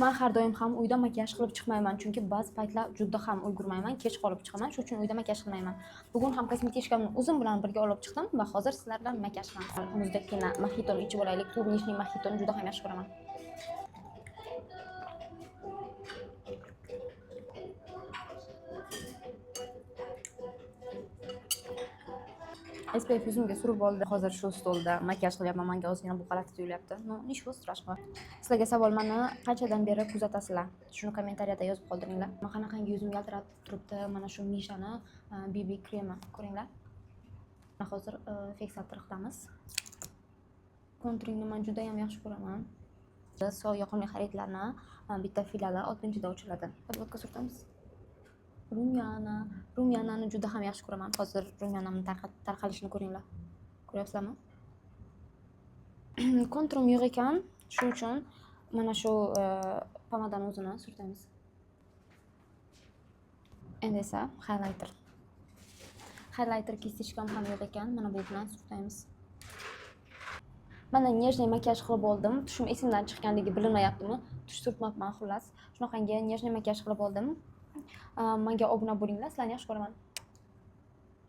Men har doim ham uyda makiyaj qilib chiqmayman, chunki ba'zi paytlar juda ham ulgurmayman, kech qolib chiqaman. Shuning uchun uyda makiyaj qilmayman. Bugun ham kosmetичкамni o'zim bilan birga olib chiqdim va hozir sizlar bilan makiyaj qilaman. Muzdekkina mojitoni ichib olaylik. Клубничный mojitoni juda ham yaxshi ko'raman. SPF yuzimga surib oldi. Hozir shu stolda makiyaj qilyapman. Menga ozgina buqalati tuyulyapti. No, nичего страшного. Sizlarga savol, meni qanchadan beri kuzatasizlar? Shuni kommentariyada yozib qoldiringlar. Mana qanaqangi yuzim yaltirab turibdi. Mana shu Mishani BB kremi ko'ringlar. Hozir fiksator qilamiz. Konturingni men juda ham yaxshi ko'raman. So yoqimli xaridlarni bitta filiali 6-da ochiladi. Podvodka surtamiz. Rumyanani juda ham yaxshi ko'raman. Hozir rumyanamning tarqalishini ko'ringlar. Ko'ryapsizlarmi? Konturim yo'q ekan, shuning uchun mana shu pomadani o'zini surtamiz. Endi esa highlighter. Highlighter kistичкам ham yo'q ekan, mana bu bilan surtamiz. Mana нежный makiyaj qilib oldim. Tushim esimdan chiqqanligi bilinmayaptimi? Tush surtmabman xullas. Shunaqangi нежный makiyaj qilib oldim. Menga obuna bo'linglar, sizlarni yaxshi ko'raman.